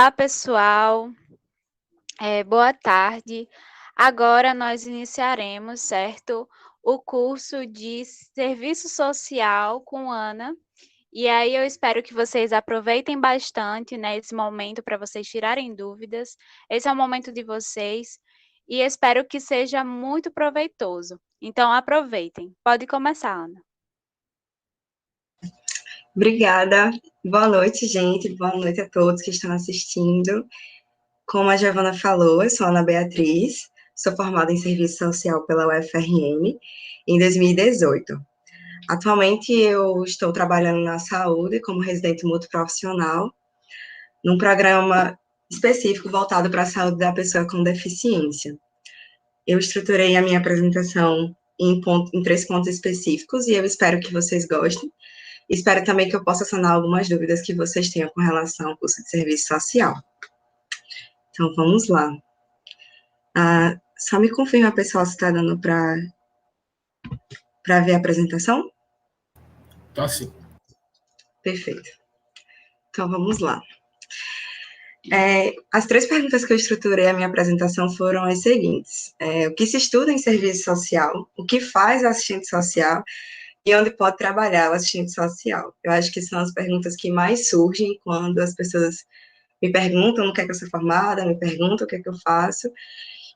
Olá, pessoal. Boa tarde. Agora nós iniciaremos, certo, o curso de Serviço Social com Ana. E aí eu espero que vocês aproveitem bastante, né, esse momento para vocês tirarem dúvidas. Esse é o momento de vocês e espero que seja muito proveitoso. Então aproveitem. Pode começar, Ana. Obrigada. Boa noite, gente. Boa noite a todos que estão assistindo. Como a Giovana falou, eu sou Ana Beatriz, sou formada em Serviço Social pela UFRN em 2018. Atualmente, eu estou trabalhando na saúde como residente multiprofissional, num programa específico voltado para a saúde da pessoa com deficiência. Eu estruturei a minha apresentação em 3 pontos específicos e eu espero que vocês gostem. Espero também que eu possa sanar algumas dúvidas que vocês tenham com relação ao curso de serviço social. Então, vamos lá. Só me confirma, pessoal, se está dando para ver a apresentação? Tá sim. Perfeito. Então, vamos lá. As 3 perguntas que eu estruturei a minha apresentação foram as seguintes. O que se estuda em serviço social? O que faz o assistente social? E onde pode trabalhar o assistente social? Eu acho que são as perguntas que mais surgem quando as pessoas me perguntam no que é que eu sou formada, me perguntam o que é que eu faço,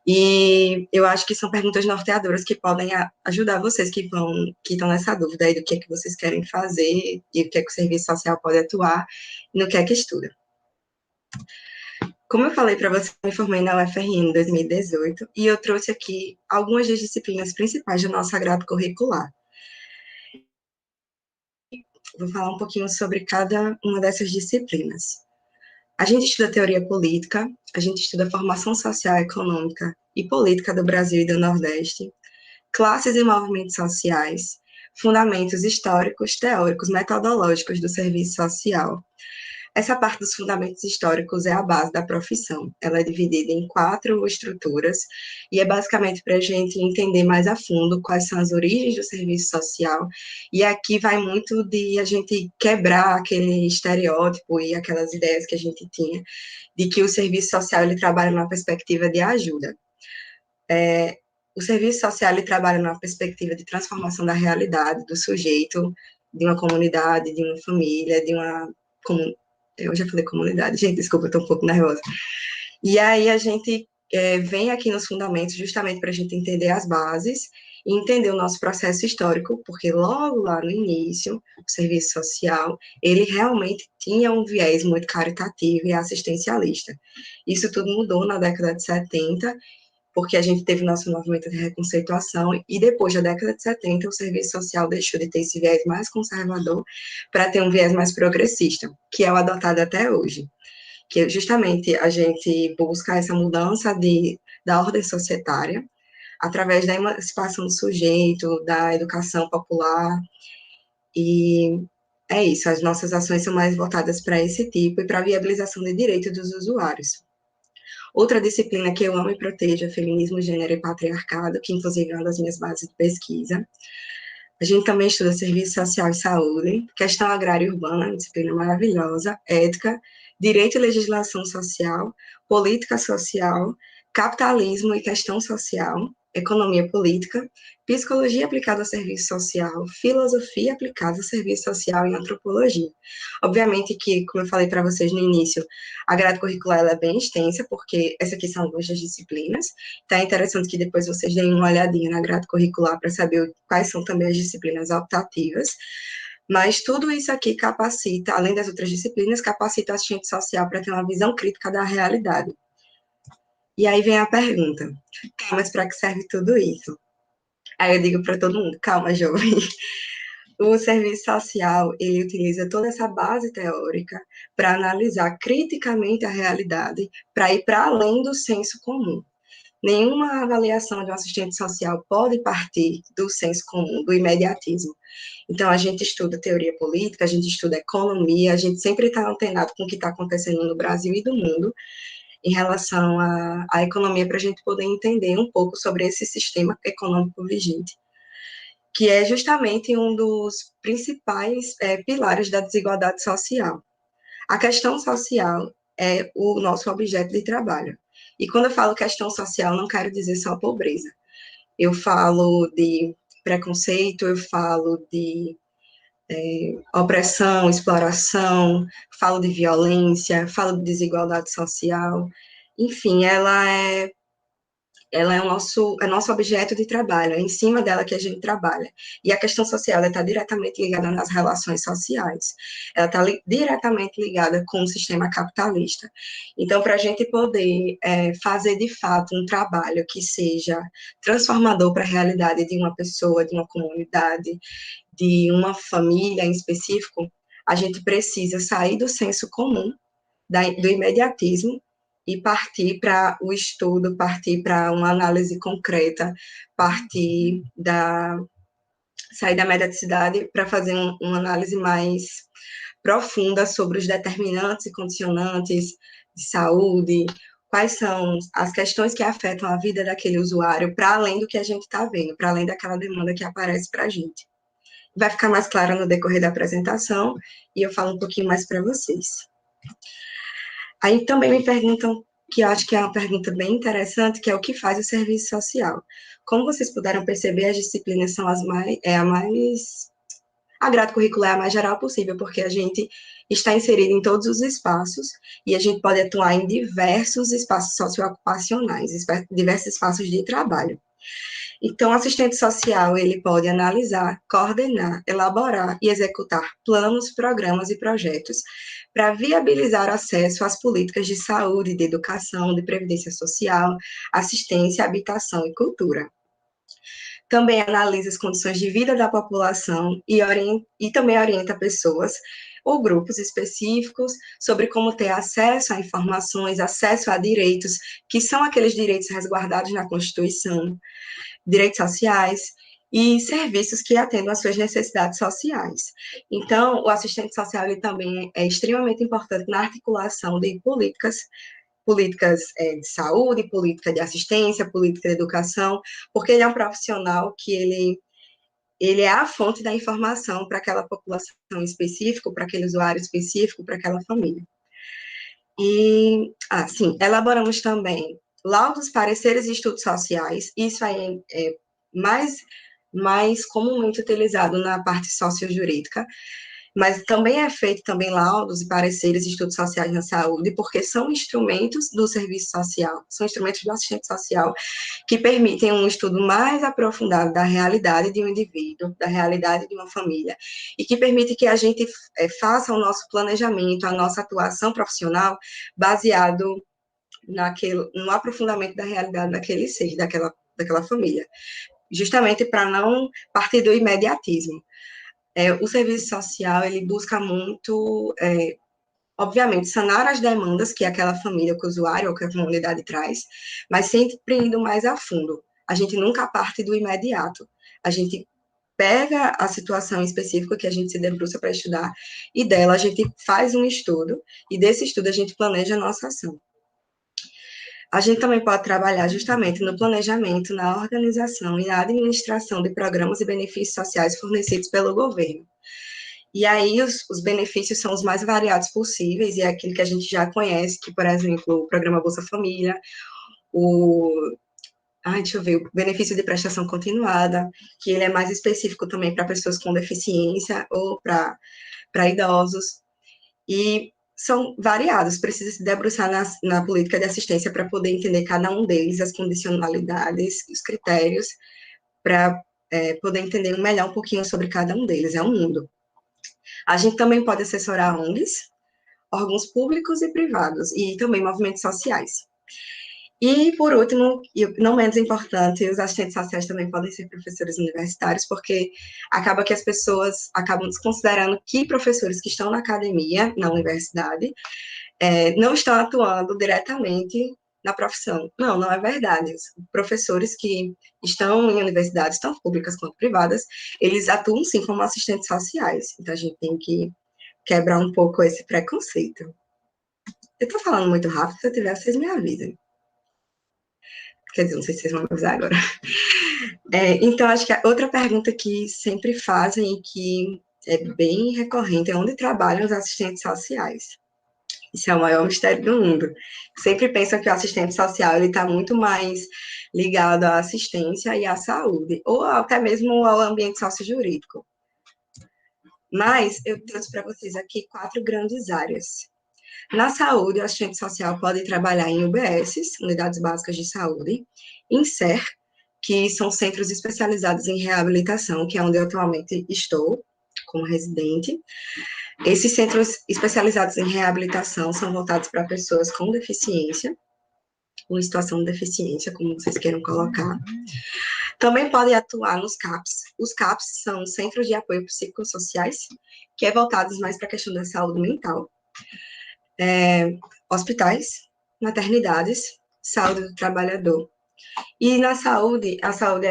e eu acho que são perguntas norteadoras que podem ajudar vocês que estão nessa dúvida aí do que é que vocês querem fazer, e o que é que o serviço social pode atuar, e no que é que estuda. Como eu falei para você, eu me formei na UFRN em 2018, e eu trouxe aqui algumas das disciplinas principais do nosso grade curricular. Vou falar um pouquinho sobre cada uma dessas disciplinas. A gente estuda teoria política, a gente estuda formação social, econômica e política do Brasil e do Nordeste, classes e movimentos sociais, fundamentos históricos, teóricos, metodológicos do serviço social. Essa parte dos fundamentos históricos é a base da profissão. Ela é dividida em 4 estruturas e é basicamente para a gente entender mais a fundo quais são as origens do serviço social. E aqui vai muito de a gente quebrar aquele estereótipo e aquelas ideias que a gente tinha de que o serviço social ele trabalha numa perspectiva de ajuda. O serviço social ele trabalha numa perspectiva de transformação da realidade do sujeito, de uma comunidade, de uma família, de uma eu já falei comunidade, gente, desculpa, eu estou um pouco nervosa. E aí a gente vem aqui nos fundamentos justamente para a gente entender as bases e entender o nosso processo histórico, porque logo lá no início, o serviço social, ele realmente tinha um viés muito caritativo e assistencialista. Isso tudo mudou na década de 70, porque a gente teve nosso movimento de reconceituação, e depois da década de 70, o serviço social deixou de ter esse viés mais conservador para ter um viés mais progressista, que é o adotado até hoje, que justamente a gente busca essa mudança da ordem societária, através da emancipação do sujeito, da educação popular, e é isso, as nossas ações são mais voltadas para esse tipo e para a viabilização de direitos dos usuários. Outra disciplina que eu amo e protejo é feminismo, gênero e patriarcado, que inclusive é uma das minhas bases de pesquisa. A gente também estuda serviço social e saúde, questão agrária e urbana, disciplina maravilhosa, ética, direito e legislação social, política social, capitalismo e questão social, economia política, psicologia aplicada ao serviço social, filosofia aplicada ao serviço social e antropologia. Obviamente que, como eu falei para vocês no início, a grade curricular ela é bem extensa, porque essas aqui são algumas das disciplinas, então é interessante que depois vocês deem uma olhadinha na grade curricular para saber quais são também as disciplinas optativas, mas tudo isso aqui capacita, além das outras disciplinas, capacita o assistente social para ter uma visão crítica da realidade. E aí vem a pergunta, tá, mas para que serve tudo isso? Aí eu digo para todo mundo, calma, jovem. O serviço social, ele utiliza toda essa base teórica para analisar criticamente a realidade, para ir para além do senso comum. Nenhuma avaliação de um assistente social pode partir do senso comum, do imediatismo. Então, a gente estuda teoria política, a gente estuda economia, a gente sempre está antenado com o que está acontecendo no Brasil e do mundo em relação à economia, para a gente poder entender um pouco sobre esse sistema econômico vigente, que é justamente um dos principais pilares da desigualdade social. A questão social, é o nosso objeto de trabalho. E quando eu falo questão social, não quero dizer só pobreza. Eu falo de preconceito, eu falo de opressão, exploração, falo de violência, falo de desigualdade social. Enfim, ela é nosso objeto de trabalho, é em cima dela que a gente trabalha. E a questão social está diretamente ligada nas relações sociais, ela está diretamente ligada com o sistema capitalista. Então, para a gente poder fazer de fato um trabalho que seja transformador para a realidade de uma pessoa, de uma comunidade, de uma família em específico, a gente precisa sair do senso comum, do imediatismo, e partir para o estudo, partir para uma análise concreta, sair da mediaticidade para fazer uma análise mais profunda sobre os determinantes e condicionantes de saúde, quais são as questões que afetam a vida daquele usuário, para além do que a gente está vendo, para além daquela demanda que aparece para a gente. Vai ficar mais claro no decorrer da apresentação, e eu falo um pouquinho mais para vocês. Aí também me perguntam, que eu acho que é uma pergunta bem interessante, que é o que faz o serviço social. Como vocês puderam perceber, as disciplinas são a grade curricular é a mais geral possível, porque a gente está inserido em todos os espaços, e a gente pode atuar em diversos espaços socioocupacionais, diversos espaços de trabalho. Então, o assistente social, ele pode analisar, coordenar, elaborar e executar planos, programas e projetos para viabilizar o acesso às políticas de saúde, de educação, de previdência social, assistência, habitação e cultura. Também analisa as condições de vida da população e também orienta pessoas ou grupos específicos sobre como ter acesso a informações, acesso a direitos, que são aqueles direitos resguardados na Constituição, direitos sociais e serviços que atendam às suas necessidades sociais. Então, o assistente social ele também é extremamente importante na articulação de políticas de saúde, política de assistência, política de educação, porque ele é um profissional que ele é a fonte da informação para aquela população específica, para aquele usuário específico, para aquela família. E, sim, elaboramos também laudos, pareceres e estudos sociais, isso aí é mais comumente utilizado na parte sociojurídica, mas também é feito também laudos e pareceres e estudos sociais na saúde, porque são instrumentos do serviço social, são instrumentos do assistente social, que permitem um estudo mais aprofundado da realidade de um indivíduo, da realidade de uma família, e que permite que a gente faça o nosso planejamento, a nossa atuação profissional, baseado no aprofundamento da realidade daquele ser, daquela família, justamente para não partir do imediatismo. O serviço social, ele busca muito, obviamente, sanar as demandas que aquela família, que o usuário ou que a comunidade traz, mas sempre indo mais a fundo. A gente nunca parte do imediato. A gente pega a situação específica que a gente se debruça para estudar, e dela a gente faz um estudo, e desse estudo a gente planeja a nossa ação. A gente também pode trabalhar justamente no planejamento, na organização e na administração de programas e benefícios sociais fornecidos pelo governo. E aí, os benefícios são os mais variados possíveis, e é aquilo que a gente já conhece, que, por exemplo, o programa Bolsa Família, o benefício de prestação continuada, que ele é mais específico também para pessoas com deficiência ou para idosos. E são variados, precisa se debruçar na política de assistência para poder entender cada um deles, as condicionalidades, os critérios, para poder entender melhor um pouquinho sobre cada um deles, é um mundo. A gente também pode assessorar ONGs, órgãos públicos e privados, e também movimentos sociais. E, por último, e não menos importante, os assistentes sociais também podem ser professores universitários, porque acaba que as pessoas acabam desconsiderando que professores que estão na academia, na universidade, não estão atuando diretamente na profissão. Não, não é verdade. Os professores que estão em universidades, tanto públicas quanto privadas, eles atuam sim como assistentes sociais. Então, a gente tem que quebrar um pouco esse preconceito. Eu estou falando muito rápido, se eu tiver, vocês me avisem. Quer dizer, não sei se vocês vão avisar agora. Então, acho que a outra pergunta que sempre fazem e que é bem recorrente é onde trabalham os assistentes sociais. Isso é o maior mistério do mundo. Sempre pensam que o assistente social ele está muito mais ligado à assistência e à saúde, ou até mesmo ao ambiente sociojurídico. Mas eu trouxe para vocês aqui 4 grandes áreas. Na saúde, o assistente social pode trabalhar em UBSs, Unidades Básicas de Saúde, em SER, que são centros especializados em reabilitação, que é onde eu atualmente estou como residente. Esses centros especializados em reabilitação são voltados para pessoas com deficiência, ou em situação de deficiência, como vocês queiram colocar. Também podem atuar nos CAPs. Os CAPs são Centros de Apoio Psicossociais, que é voltados mais para a questão da saúde mental. Hospitais, maternidades, saúde do trabalhador. E na saúde, a saúde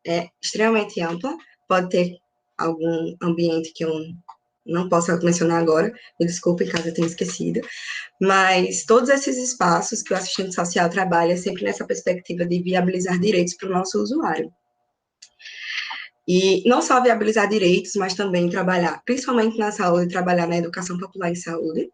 é extremamente ampla, pode ter algum ambiente que eu não posso mencionar agora, me desculpe caso eu tenha esquecido, mas todos esses espaços que o assistente social trabalha é sempre nessa perspectiva de viabilizar direitos para o nosso usuário. E não só viabilizar direitos, mas também trabalhar, principalmente na saúde, trabalhar na educação popular em saúde,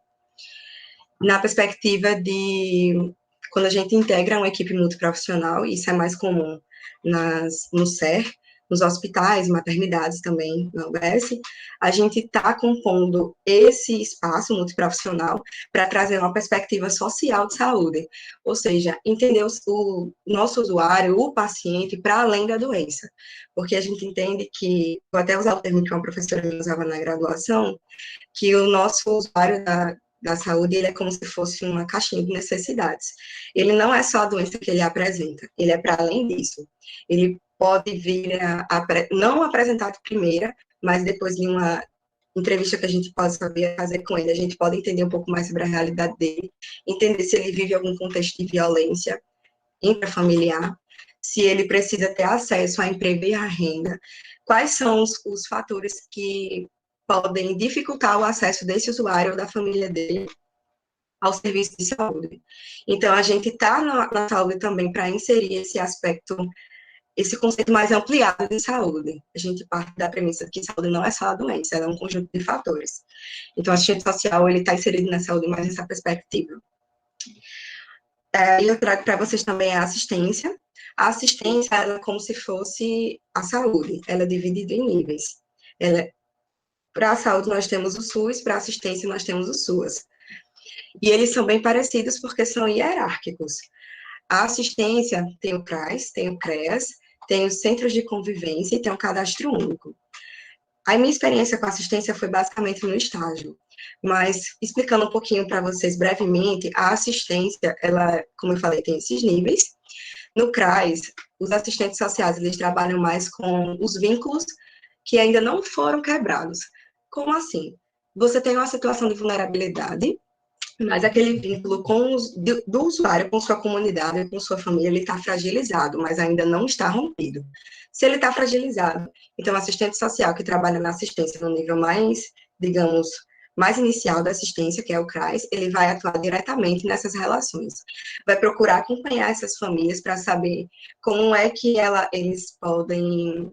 na perspectiva de, quando a gente integra uma equipe multiprofissional, isso é mais comum no SER, nos hospitais, maternidades também, na UBS, a gente está compondo esse espaço multiprofissional para trazer uma perspectiva social de saúde, ou seja, entender o nosso usuário, o paciente, para além da doença, porque a gente entende que, vou até usar o termo que uma professora me usava na graduação, que o nosso usuário da saúde, ele é como se fosse uma caixinha de necessidades. Ele não é só a doença que ele apresenta, ele é para além disso. Ele pode vir não apresentar de primeira, mas depois de uma entrevista que a gente pode saber fazer com ele, a gente pode entender um pouco mais sobre a realidade dele, entender se ele vive algum contexto de violência intrafamiliar, se ele precisa ter acesso a emprego e à renda, quais são os fatores que podem dificultar o acesso desse usuário ou da família dele ao serviço de saúde. Então, a gente está na saúde também para inserir esse aspecto, esse conceito mais ampliado de saúde. A gente parte da premissa de que saúde não é só a doença, ela é um conjunto de fatores. Então, o assistente social, ele está inserido na saúde mais nessa perspectiva. E eu trago para vocês também a assistência. A assistência, ela é como se fosse a saúde, ela é dividida em níveis. Para a saúde, nós temos o SUS, para a assistência, nós temos o SUAS. E eles são bem parecidos porque são hierárquicos. A assistência tem o CRAS, tem o CREAS, tem os centros de convivência e tem um cadastro único. A minha experiência com assistência foi basicamente no estágio, mas explicando um pouquinho para vocês brevemente, a assistência, ela, como eu falei, tem esses níveis. No CRAS, os assistentes sociais, eles trabalham mais com os vínculos que ainda não foram quebrados. Como assim? Você tem uma situação de vulnerabilidade, mas aquele vínculo do usuário com sua comunidade, com sua família, ele está fragilizado, mas ainda não está rompido. Se ele está fragilizado, então o assistente social que trabalha na assistência no nível mais, digamos, mais inicial da assistência, que é o CRAS, ele vai atuar diretamente nessas relações. Vai procurar acompanhar essas famílias para saber como é que eles podem,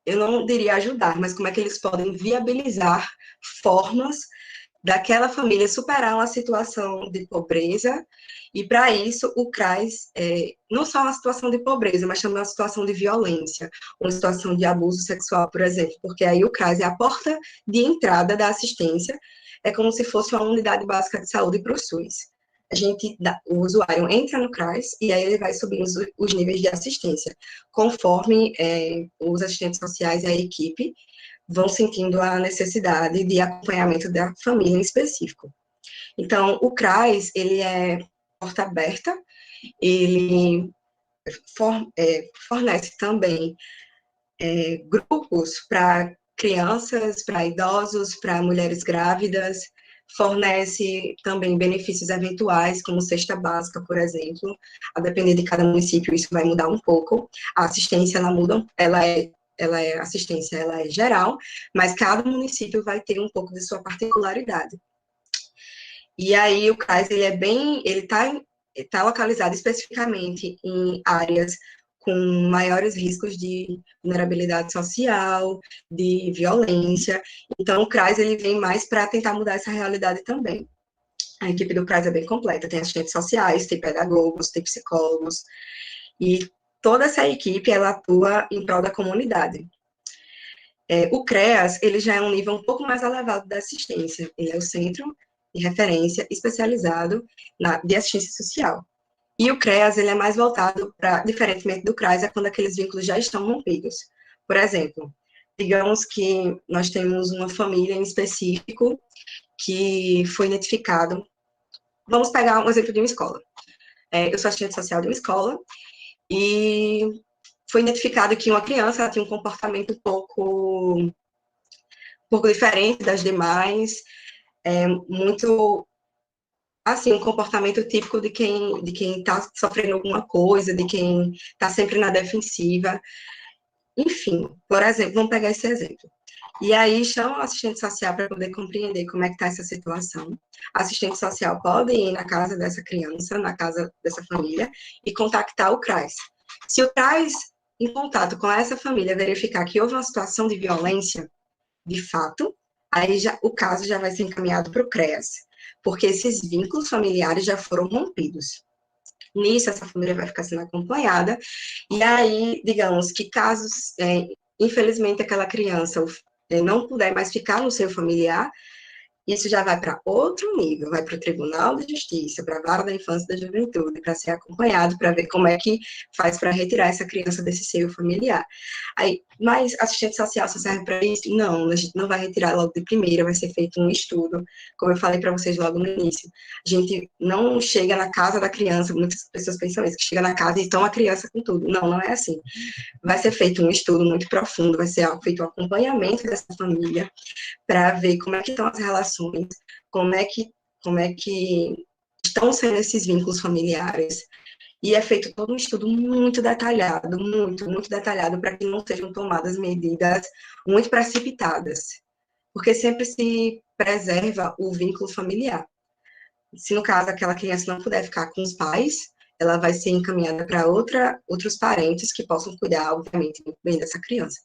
eu não diria ajudar, mas como é que eles podem viabilizar formas daquela família superar uma situação de pobreza, e para isso o CRAS não só uma situação de pobreza, mas também uma situação de violência, uma situação de abuso sexual, por exemplo, porque aí o CRAS é a porta de entrada da assistência, é como se fosse uma unidade básica de saúde para o SUS. O usuário entra no CRAS e aí ele vai subindo os níveis de assistência, conforme os assistentes sociais e a equipe vão sentindo a necessidade de acompanhamento da família em específico. Então, o CRAS, ele é porta aberta, ele fornece também grupos para crianças, para idosos, para mulheres grávidas, fornece também benefícios eventuais, como cesta básica, por exemplo. A depender de cada município, isso vai mudar um pouco. A assistência, ela é geral, mas cada município vai ter um pouco de sua particularidade. E aí o CRAS, ele tá localizado especificamente em áreas com maiores riscos de vulnerabilidade social, de violência. Então o CRAS, ele vem mais para tentar mudar essa realidade também. A equipe do CRAS é bem completa, tem assistentes sociais, tem pedagogos, tem psicólogos, e toda essa equipe, ela atua em prol da comunidade. O CREAS, ele já é um nível um pouco mais elevado da assistência, ele é o Centro de Referência Especializado de Assistência Social. E o CREAS, ele é mais voltado para, diferentemente do CRAS, é quando aqueles vínculos já estão rompidos. Por exemplo, digamos que nós temos uma família em específico que foi identificado. Vamos pegar um exemplo de uma escola. Eu sou assistente social de uma escola e foi identificado que uma criança tinha um comportamento um pouco diferente das demais, muito, assim, um comportamento típico de quem está sofrendo alguma coisa, de quem está sempre na defensiva. Enfim, por exemplo, vamos pegar esse exemplo. E aí chama o assistente social para poder compreender como é que está essa situação. A assistente social pode ir na casa dessa criança, na casa dessa família, e contactar o CRAS. Se o CRAS, em contato com essa família, verificar que houve uma situação de violência, de fato, aí o caso já vai ser encaminhado para o CREAS, porque esses vínculos familiares já foram rompidos. Nisso, essa família vai ficar sendo acompanhada, e aí, digamos que casos, infelizmente, aquela criança não puder mais ficar no seu familiar, isso já vai para outro nível, vai para o Tribunal de Justiça, para a Vara da Infância e da Juventude, para ser acompanhado, para ver como é que faz para retirar essa criança desse seio familiar. Aí, mas assistente social só serve para isso? Não, a gente não vai retirar logo de primeira, vai ser feito um estudo, como eu falei para vocês logo no início. A gente não chega na casa da criança, muitas pessoas pensam isso, que chega na casa e toma a criança com tudo. Não, não é assim. Vai ser feito um estudo muito profundo, vai ser feito um acompanhamento dessa família, para ver como é que estão as relações, como é que estão sendo esses vínculos familiares, e é feito todo um estudo muito detalhado, muito detalhado, para que não sejam tomadas medidas muito precipitadas, porque sempre se preserva o vínculo familiar. Se, no caso, aquela criança não puder ficar com os pais, ela vai ser encaminhada para outros parentes que possam cuidar, obviamente, muito bem dessa criança.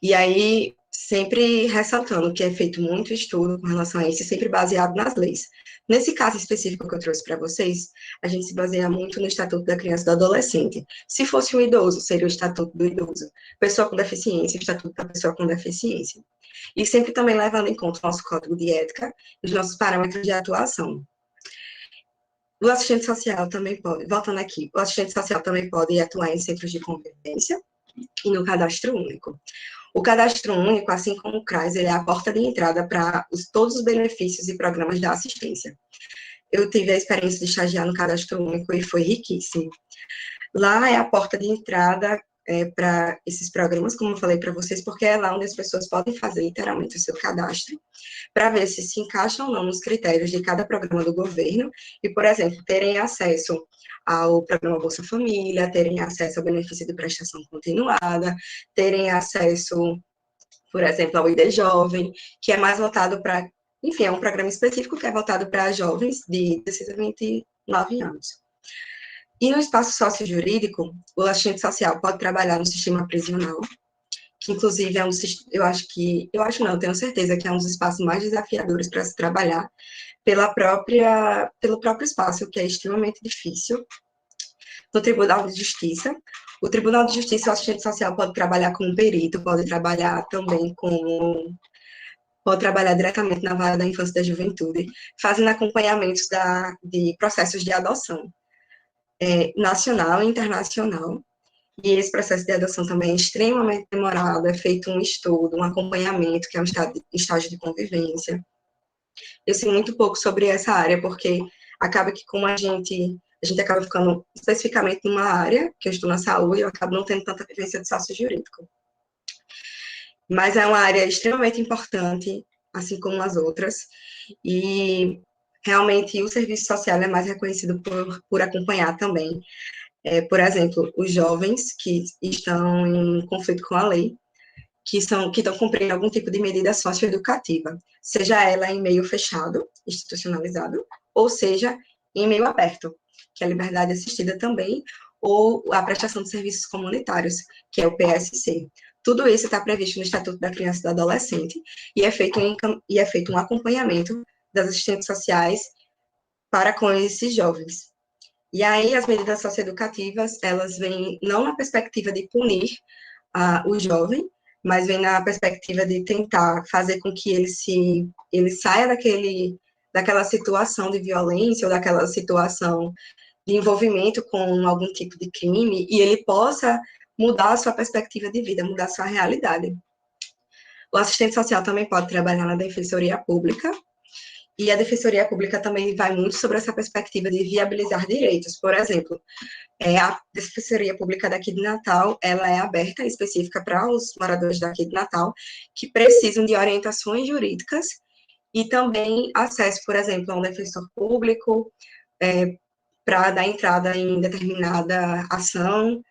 E aí, sempre ressaltando que é feito muito estudo com relação a isso, sempre baseado nas leis. Nesse caso específico que eu trouxe para vocês, a gente se baseia muito no Estatuto da Criança e do Adolescente. Se fosse um idoso, seria o Estatuto do Idoso. Pessoa com deficiência, o Estatuto da Pessoa com Deficiência. E sempre também levando em conta o nosso código de ética e os nossos parâmetros de atuação. O assistente social também pode, voltando aqui, o assistente social também pode atuar em centros de convivência e no cadastro único. O cadastro único, assim como o CRAS, ele é a porta de entrada para todos os benefícios e programas da assistência. Eu tive a experiência de estagiar no cadastro único e foi riquíssimo. Lá é a porta de entrada para esses programas, como eu falei para vocês, porque é lá onde as pessoas podem fazer literalmente o seu cadastro, para ver se encaixam ou não nos critérios de cada programa do governo, e, por exemplo, terem acesso ao programa Bolsa Família, terem acesso ao benefício de prestação continuada, terem acesso, por exemplo, ao ID Jovem, que é mais voltado para, enfim, é um programa específico que é voltado para jovens de 16 a 29 anos. E no espaço sociojurídico, o assistente social pode trabalhar no sistema prisional, que inclusive é eu tenho certeza que é um dos espaços mais desafiadores para se trabalhar, pelo próprio espaço, que é extremamente difícil. No Tribunal de Justiça, o Tribunal de Justiça, o assistente social pode trabalhar como perito, pode trabalhar diretamente na Vara da Infância e da Juventude, fazendo acompanhamentos de processos de adoção, nacional e internacional. E esse processo de adoção também é extremamente demorado, é feito um estudo, um acompanhamento, que é um estágio de convivência. Eu sei muito pouco sobre essa área, porque acaba que como a gente acaba ficando especificamente numa área, que eu estou na saúde, eu acabo não tendo tanta vivência de sócio jurídico. Mas é uma área extremamente importante, assim como as outras, e realmente o serviço social é mais reconhecido por acompanhar também, por exemplo, os jovens que estão em conflito com a lei, que estão cumprindo algum tipo de medida socioeducativa, seja ela em meio fechado, institucionalizado, ou seja, em meio aberto, que é a liberdade assistida também, ou a prestação de serviços comunitários, que é o PSC. Tudo isso está previsto no Estatuto da Criança e do Adolescente, e é feito um acompanhamento das assistentes sociais para com esses jovens. E aí, as medidas socioeducativas, elas vêm não na perspectiva de punir o jovem, mas vem na perspectiva de tentar fazer com que ele saia daquela situação de violência ou daquela situação de envolvimento com algum tipo de crime e ele possa mudar a sua perspectiva de vida, mudar a sua realidade. O assistente social também pode trabalhar na defensoria pública, e a defensoria pública também vai muito sobre essa perspectiva de viabilizar direitos. Por exemplo, a defensoria pública daqui de Natal, ela é aberta, específica para os moradores daqui de Natal, que precisam de orientações jurídicas e também acesso, por exemplo, a um defensor público, para dar entrada em determinada ação,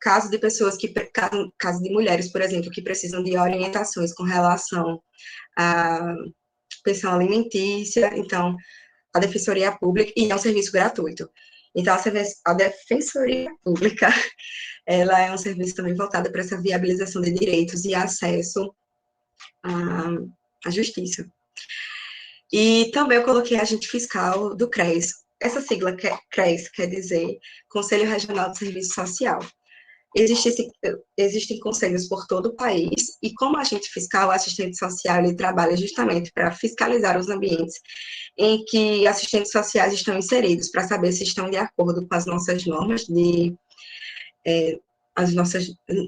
caso de pessoas caso de mulheres, por exemplo, que precisam de orientações com relação à pensão alimentícia, então, a defensoria pública, e é um serviço gratuito. Então, a defensoria pública, ela é um serviço também voltado para essa viabilização de direitos e acesso à justiça. E também eu coloquei agente fiscal do CRES. Essa sigla CRES quer dizer Conselho Regional de Serviço Social. Existem conselhos por todo o país, e como agente fiscal, o assistente social ele trabalha justamente para fiscalizar os ambientes em que assistentes sociais estão inseridos, para saber se estão de acordo com as nossas normas,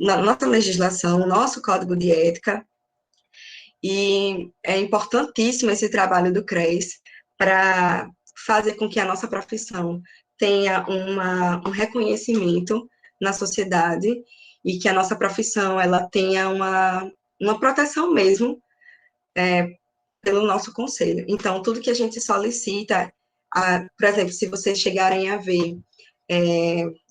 na nossa legislação, nosso código de ética, e é importantíssimo esse trabalho do CRES para fazer com que a nossa profissão tenha um reconhecimento na sociedade e que a nossa profissão ela tenha uma proteção mesmo pelo nosso conselho. Então, tudo que a gente solicita, por exemplo, se vocês chegarem a ver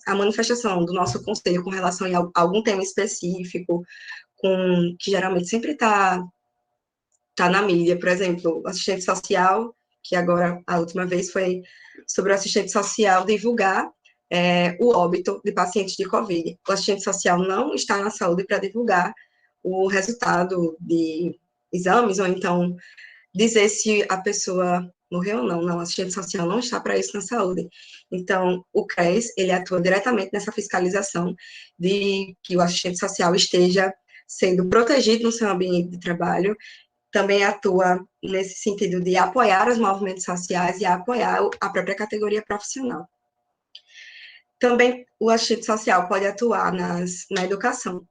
a manifestação do nosso conselho com relação a algum tema específico, que geralmente sempre está na mídia, por exemplo, o assistente social, que agora, a última vez, foi sobre o assistente social divulgar o óbito de pacientes de Covid. O assistente social não está na saúde para divulgar o resultado de exames, ou então dizer se a pessoa morreu ou não. Não, o assistente social não está para isso na saúde. Então, o CRES, ele atua diretamente nessa fiscalização de que o assistente social esteja sendo protegido no seu ambiente de trabalho, também atua nesse sentido de apoiar os movimentos sociais e apoiar a própria categoria profissional. Também o assistente social pode atuar na educação,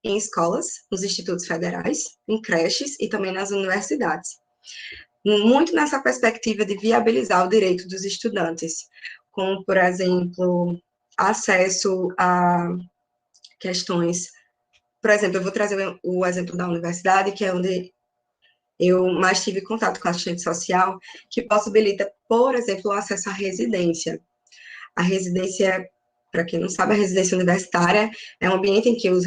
em escolas, nos institutos federais, em creches e também nas universidades. Muito nessa perspectiva de viabilizar o direito dos estudantes, como, por exemplo, acesso a questões... Por exemplo, eu vou trazer o exemplo da universidade, que é onde eu mais tive contato com a assistente social, que possibilita, por exemplo, o acesso à residência. A residência, para quem não sabe, a residência universitária é um ambiente em que os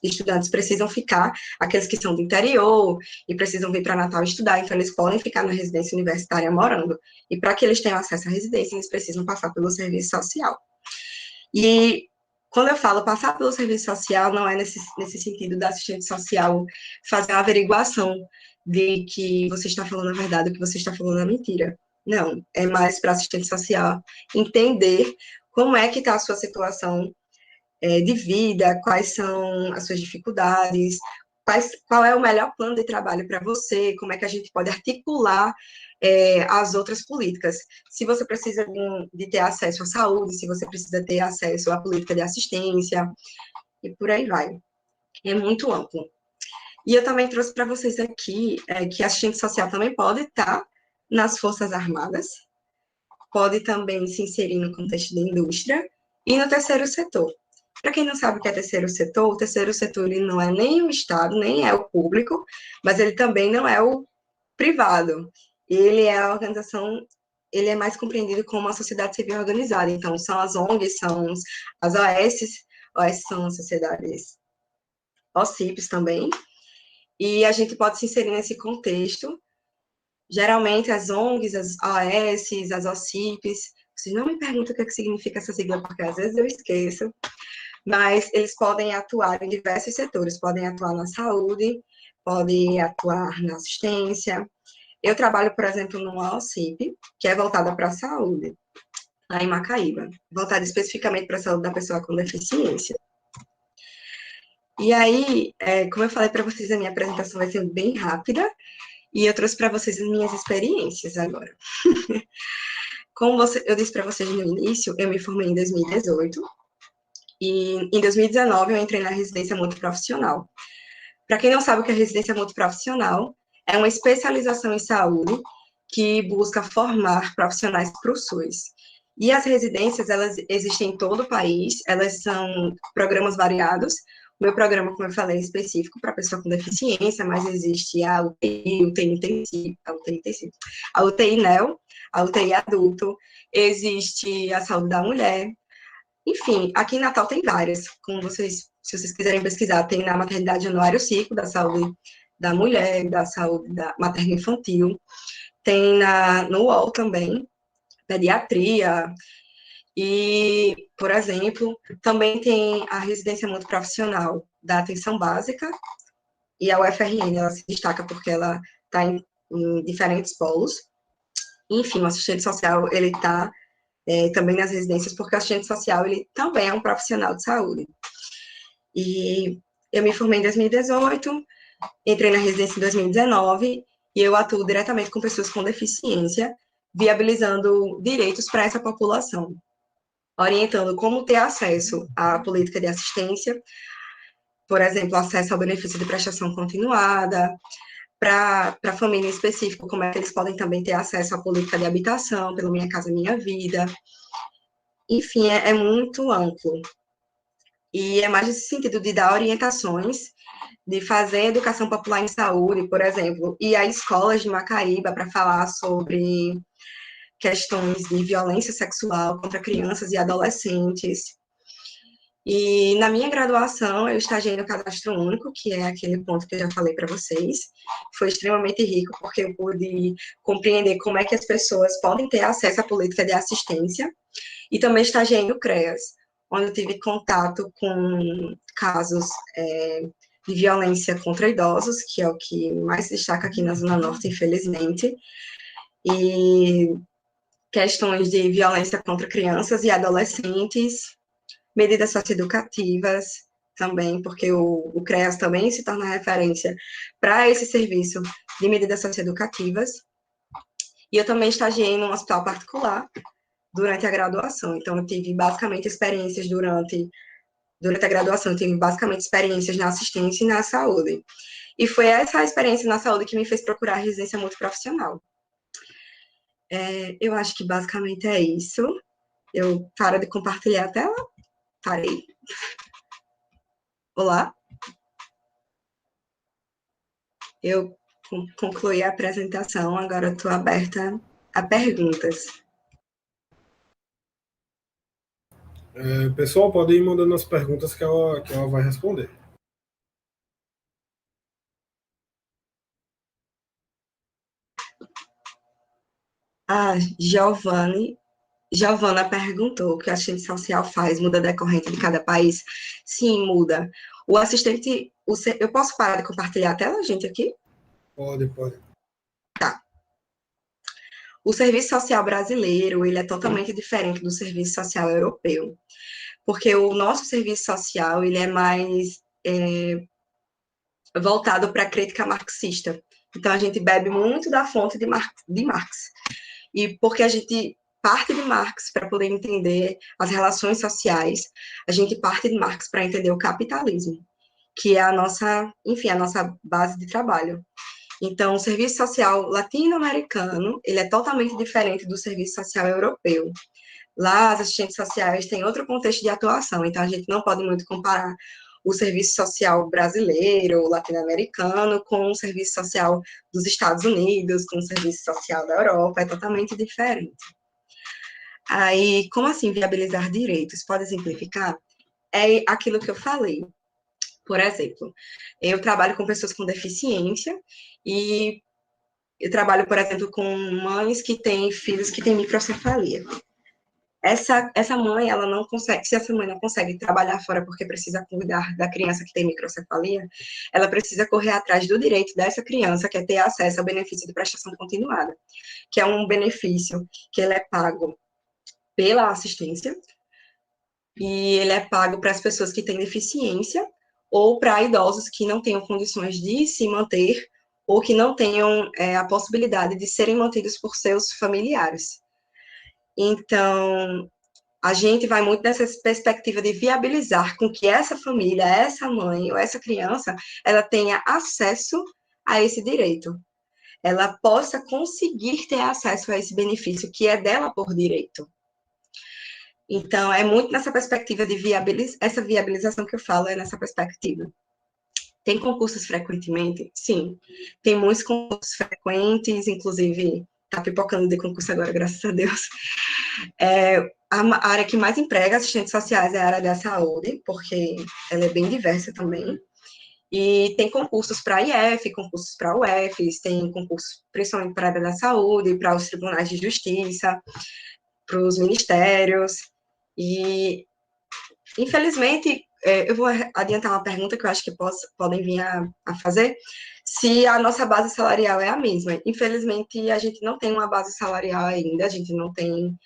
estudantes precisam ficar, aqueles que são do interior e precisam vir para Natal estudar, então eles podem ficar na residência universitária morando. E para que eles tenham acesso à residência, eles precisam passar pelo serviço social. E quando eu falo passar pelo serviço social, não é nesse sentido da assistente social fazer uma averiguação de que você está falando a verdade, ou que você está falando a mentira. Não, é mais para assistente social entender como é que está a sua situação de vida, quais são as suas dificuldades, qual é o melhor plano de trabalho para você, como é que a gente pode articular as outras políticas. Se você precisa de ter acesso à saúde, se você precisa ter acesso à política de assistência, e por aí vai. É muito amplo. E eu também trouxe para vocês aqui que assistente social também pode estar nas Forças Armadas, pode também se inserir no contexto da indústria e no terceiro setor. Para quem não sabe o que é terceiro setor, o terceiro setor ele não é nem o Estado, nem é o público, mas ele também não é o privado. Ele é a organização, ele é mais compreendido como uma sociedade civil organizada. Então, são as ONGs, são as OS são as sociedades OCIPs também, e a gente pode se inserir nesse contexto. Geralmente, as ONGs, as OS, as OCIPs, vocês não me perguntam o que significa essa sigla, porque às vezes eu esqueço, mas eles podem atuar em diversos setores, podem atuar na saúde, podem atuar na assistência. Eu trabalho, por exemplo, numa OCIP, que é voltada para a saúde, lá em Macaíba, voltada especificamente para a saúde da pessoa com deficiência. E aí, como eu falei para vocês, a minha apresentação vai ser bem rápida, e eu trouxe para vocês as minhas experiências agora. Como eu disse para vocês no início, eu me formei em 2018, e em 2019 eu entrei na residência multiprofissional. Para quem não sabe o que é residência multiprofissional, é uma especialização em saúde que busca formar profissionais para o SUS. E as residências, elas existem em todo o país, elas são programas variados. O meu programa, como eu falei, é específico para pessoa com deficiência, mas existe a UTI, UTI intensiva, a UTI NEO, a UTI adulto, existe a saúde da mulher. Enfim, aqui em Natal tem várias, como vocês, se vocês quiserem pesquisar, tem na maternidade Januário Ciclo, da saúde da mulher, da saúde da materno-infantil, tem no UOL também, pediatria, e, por exemplo, também tem a residência multiprofissional da atenção básica, e a UFRN, ela se destaca porque ela está em diferentes polos. Enfim, o assistente social, ele está também nas residências, porque o assistente social, ele também é um profissional de saúde. E eu me formei em 2018, entrei na residência em 2019, e eu atuo diretamente com pessoas com deficiência, viabilizando direitos para essa população, orientando como ter acesso à política de assistência, por exemplo, acesso ao benefício de prestação continuada, para a família em específico, como é que eles podem também ter acesso à política de habitação, pelo Minha Casa Minha Vida. Enfim, é muito amplo. E é mais nesse sentido de dar orientações, de fazer educação popular em saúde, por exemplo, e a escolas de Macaíba para falar sobre questões de violência sexual contra crianças e adolescentes. E na minha graduação, eu estagiei no Cadastro Único, que é aquele ponto que eu já falei para vocês. Foi extremamente rico, porque eu pude compreender como é que as pessoas podem ter acesso à política de assistência. E também estagiei no CREAS, onde eu tive contato com casos de violência contra idosos, que é o que mais se destaca aqui na Zona Norte, infelizmente, e questões de violência contra crianças e adolescentes, medidas socioeducativas também, porque o CREAS também se torna referência para esse serviço de medidas socioeducativas. E eu também estagiei num hospital particular durante a graduação, então eu tive basicamente experiências durante a graduação, eu tive basicamente experiências na assistência e na saúde. E foi essa experiência na saúde que me fez procurar a residência multiprofissional. Eu acho que basicamente é isso. Eu paro de compartilhar a tela. Parei. Olá. Eu concluí a apresentação, agora estou aberta a perguntas. Pessoal, pode ir mandando as perguntas que ela vai responder. A Giovana perguntou o que a assistente social faz, muda decorrente de cada país? Sim, muda. O assistente, eu posso parar de compartilhar a tela, gente, aqui? Pode. Tá. O serviço social brasileiro, ele é totalmente diferente do serviço social europeu, porque o nosso serviço social, ele é mais voltado para a crítica marxista. Então, a gente bebe muito da fonte de Marx. E porque a gente parte de Marx para poder entender as relações sociais, a gente parte de Marx para entender o capitalismo, que é a nossa base de trabalho. Então, o serviço social latino-americano, ele é totalmente diferente do serviço social europeu. Lá, as assistentes sociais têm outro contexto de atuação, então a gente não pode muito comparar o serviço social brasileiro, latino-americano, com o serviço social dos Estados Unidos, com o serviço social da Europa, é totalmente diferente. Aí, como assim viabilizar direitos? Pode exemplificar? É aquilo que eu falei. Por exemplo, eu trabalho com pessoas com deficiência e eu trabalho, por exemplo, com mães que têm filhos que têm microcefalia. essa mãe, ela não consegue, se essa mãe não consegue trabalhar fora porque precisa cuidar da criança que tem microcefalia, ela precisa correr atrás do direito dessa criança, que é ter acesso ao benefício de prestação continuada, que é um benefício que ele é pago pela assistência, e ele é pago para as pessoas que têm deficiência ou para idosos que não tenham condições de se manter ou que não tenham a possibilidade de serem mantidos por seus familiares. Então, a gente vai muito nessa perspectiva de viabilizar com que essa família, essa mãe ou essa criança, ela tenha acesso a esse direito. Ela possa conseguir ter acesso a esse benefício que é dela por direito. Então, é muito nessa perspectiva de essa viabilização que eu falo, é nessa perspectiva. Tem concursos frequentemente? Sim. Tem muitos concursos frequentes, inclusive, está pipocando de concurso agora, graças a Deus. A área que mais emprega assistentes sociais é a área da saúde, porque ela é bem diversa também. E tem concursos para IF, concursos para UFs, tem concursos principalmente para a área da saúde, para os tribunais de justiça, para os ministérios. E, infelizmente, eu vou adiantar uma pergunta que eu acho que podem vir a fazer, se a nossa base salarial é a mesma. Infelizmente, a gente não tem uma base salarial ainda, a gente não tem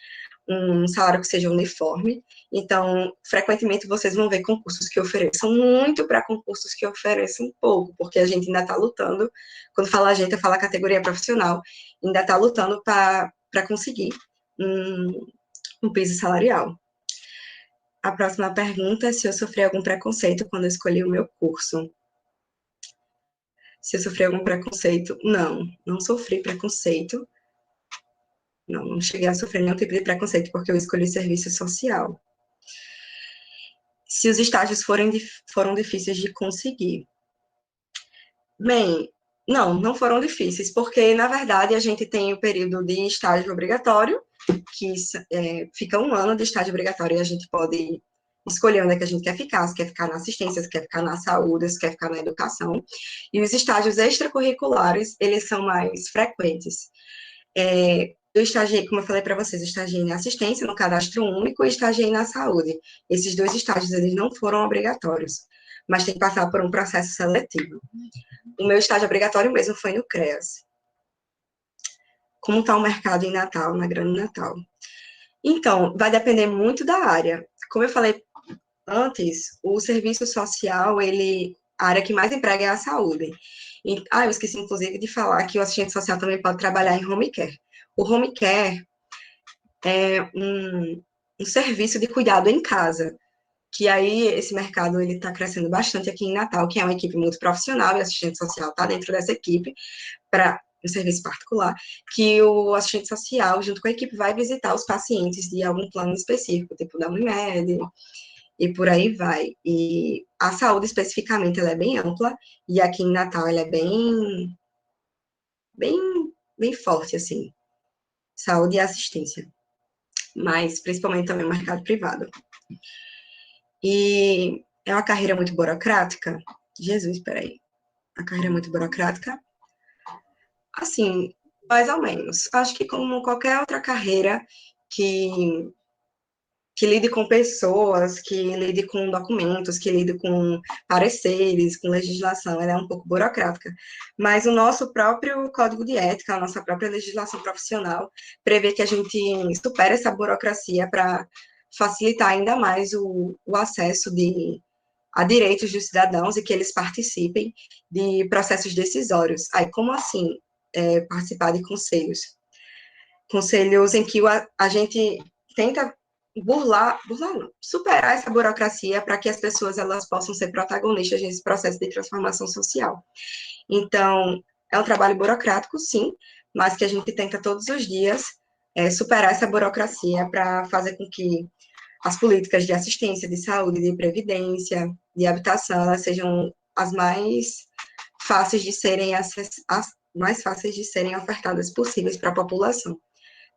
um salário que seja uniforme, então, frequentemente, vocês vão ver concursos que ofereçam muito para concursos que ofereçam pouco, porque a gente ainda está lutando, quando fala a gente, eu falo a categoria profissional, ainda está lutando para conseguir um piso salarial. A próxima pergunta é se eu sofri algum preconceito quando eu escolhi o meu curso. Se eu sofri algum preconceito? Não sofri preconceito. Não cheguei a sofrer nenhum tipo de preconceito, porque eu escolhi serviço social. Se os estágios foram difíceis de conseguir. Bem, não foram difíceis, porque, na verdade, a gente tem o período de estágio obrigatório, que fica 1 ano de estágio obrigatório, e a gente pode escolher onde é que a gente quer ficar, se quer ficar na assistência, se quer ficar na saúde, se quer ficar na educação. E os estágios extracurriculares, eles são mais frequentes. Eu estagiei, como eu falei para vocês, eu estagiei na assistência, no cadastro único, e estagiei na saúde. Esses 2 estágios, eles não foram obrigatórios, mas tem que passar por um processo seletivo. O meu estágio obrigatório mesmo foi no CREAS. Como está o mercado em Natal, na Grande Natal? Então, vai depender muito da área. Como eu falei antes, o serviço social, a área que mais emprega é a saúde. Eu esqueci, inclusive, de falar que o assistente social também pode trabalhar em home care. O home care é um serviço de cuidado em casa, que aí esse mercado ele está crescendo bastante aqui em Natal, que é uma equipe muito profissional, e o assistente social está dentro dessa equipe, para um serviço particular, que o assistente social, junto com a equipe, vai visitar os pacientes de algum plano específico, tipo da Unimed, e por aí vai. E a saúde, especificamente, ela é bem ampla, e aqui em Natal ela é bem forte, assim, saúde e assistência, mas principalmente também o mercado privado. E é uma carreira muito burocrática. Jesus, peraí. A carreira é muito burocrática. Assim, mais ou menos. Acho que como qualquer outra carreira que lide com pessoas, que lide com documentos, que lide com pareceres, com legislação, ela é um pouco burocrática. Mas o nosso próprio código de ética, a nossa própria legislação profissional, prevê que a gente supere essa burocracia para facilitar ainda mais o acesso a direitos dos cidadãos e que eles participem de processos decisórios. Aí, como assim participar de conselhos? Conselhos em que a gente tenta superar essa burocracia para que as pessoas elas possam ser protagonistas nesse processo de transformação social. Então, é um trabalho burocrático, sim, mas que a gente tenta todos os dias superar essa burocracia para fazer com que as políticas de assistência, de saúde, de previdência, de habitação, elas sejam as mais fáceis de serem ofertadas possíveis para a população,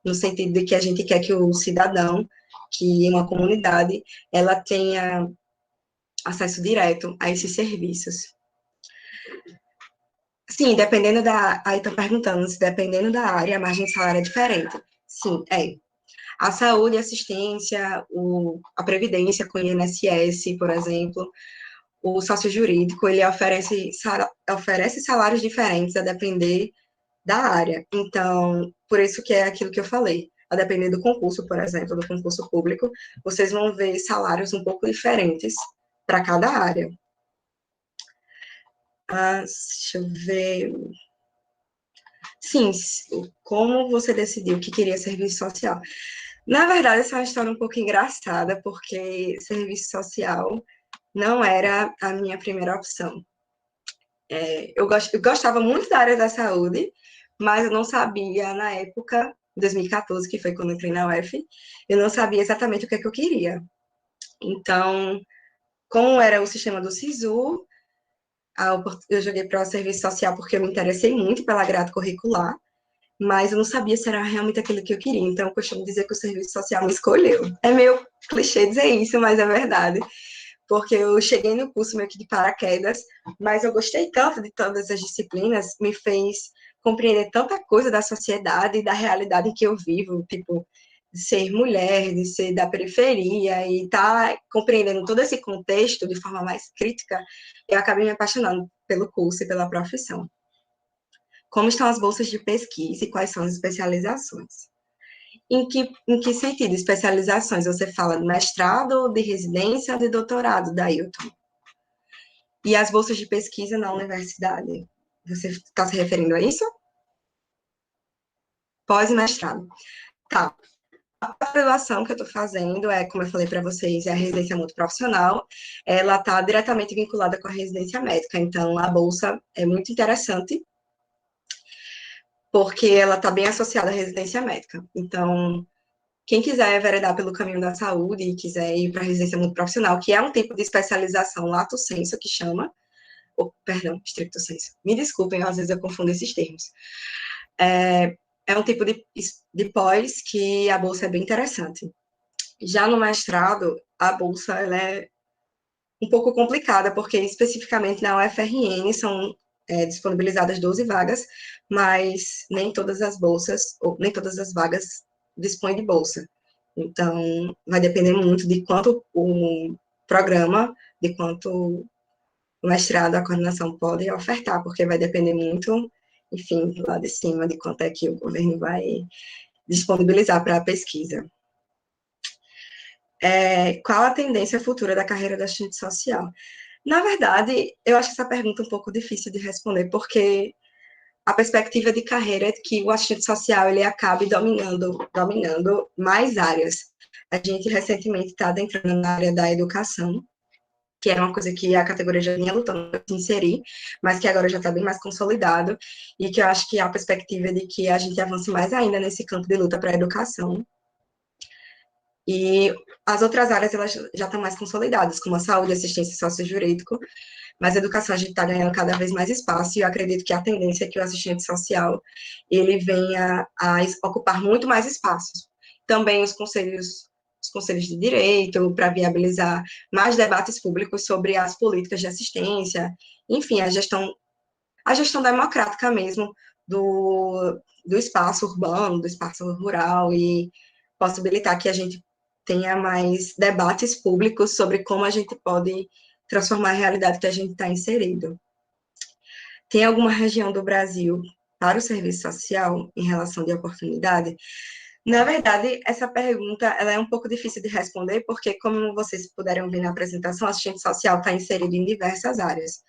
no sentido de que a gente quer que o cidadão, que uma comunidade, ela tenha acesso direto a esses serviços. Sim, aí estão perguntando se dependendo da área, a margem de salário é diferente. Sim, é. A saúde, a assistência, a previdência com o INSS, por exemplo, o sócio jurídico, ele oferece salários diferentes a depender da área. Então, por isso que é aquilo que eu falei. A depender do concurso, por exemplo, do concurso público, vocês vão ver salários um pouco diferentes para cada área. Deixa eu ver. Sim, como você decidiu que queria serviço social? Na verdade, essa é uma história um pouco engraçada, porque serviço social não era a minha primeira opção. Eu gostava muito da área da saúde, mas eu não sabia, na época, 2014, que foi quando eu entrei na UF, eu não sabia exatamente o que é que eu queria. Então, como era o sistema do SISU, eu joguei para o serviço social porque eu me interessei muito pela grade curricular, mas eu não sabia se era realmente aquilo que eu queria. Então, eu costumo dizer que o serviço social me escolheu. É meio clichê dizer isso, mas é verdade. Porque eu cheguei no curso meio que de paraquedas, mas eu gostei tanto de todas as disciplinas, me fez compreender tanta coisa da sociedade e da realidade em que eu vivo, tipo, de ser mulher, de ser da periferia, e estar compreendendo todo esse contexto de forma mais crítica, eu acabei me apaixonando pelo curso e pela profissão. Como estão as bolsas de pesquisa e quais são as especializações? Em que sentido especializações? Você fala de mestrado, de residência, de doutorado, Dailton? E as bolsas de pesquisa na universidade? Você está se referindo a isso? Pós-mestrado. Tá. A graduação que eu estou fazendo como eu falei para vocês, é a residência multiprofissional. Ela está diretamente vinculada com a residência médica, então a bolsa é muito interessante, porque ela está bem associada à residência médica. Então, quem quiser enveredar pelo caminho da saúde e quiser ir para a residência multiprofissional, que é um tipo de especialização lato sensu, que chama, perdão, stricto sensu, me desculpem, às vezes eu confundo esses termos. É um tipo de pós que a bolsa é bem interessante. Já no mestrado, a bolsa ela é um pouco complicada, porque especificamente na UFRN são disponibilizadas 12 vagas, mas nem todas as bolsas, ou nem todas as vagas dispõem de bolsa. Então, vai depender muito de quanto o programa, de quanto o mestrado, a coordenação pode ofertar, porque vai depender muito, enfim, lá de cima, de quanto é que o governo vai disponibilizar para a pesquisa. Qual a tendência futura da carreira da assistente social? Na verdade, eu acho essa pergunta um pouco difícil de responder, porque a perspectiva de carreira é que o assistente social ele acabe dominando mais áreas. A gente recentemente está adentrando na área da educação, que era uma coisa que a categoria já vinha lutando para se inserir, mas que agora já está bem mais consolidado, e que eu acho que há a perspectiva de que a gente avance mais ainda nesse campo de luta para a educação. E as outras áreas elas já estão mais consolidadas, como a saúde, assistência socio-jurídico, mas a educação a gente está ganhando cada vez mais espaço, e eu acredito que a tendência é que o assistente social ele venha a ocupar muito mais espaços. Também os conselhos de direito, para viabilizar mais debates públicos sobre as políticas de assistência, enfim, a gestão democrática mesmo do espaço urbano, do espaço rural, e possibilitar que a gente tenha mais debates públicos sobre como a gente pode transformar a realidade que a gente está inserido. Tem alguma região do Brasil para o serviço social em relação de oportunidade? Na verdade, essa pergunta ela é um pouco difícil de responder, porque, como vocês puderam ver na apresentação, a assistente social está inserido em diversas áreas.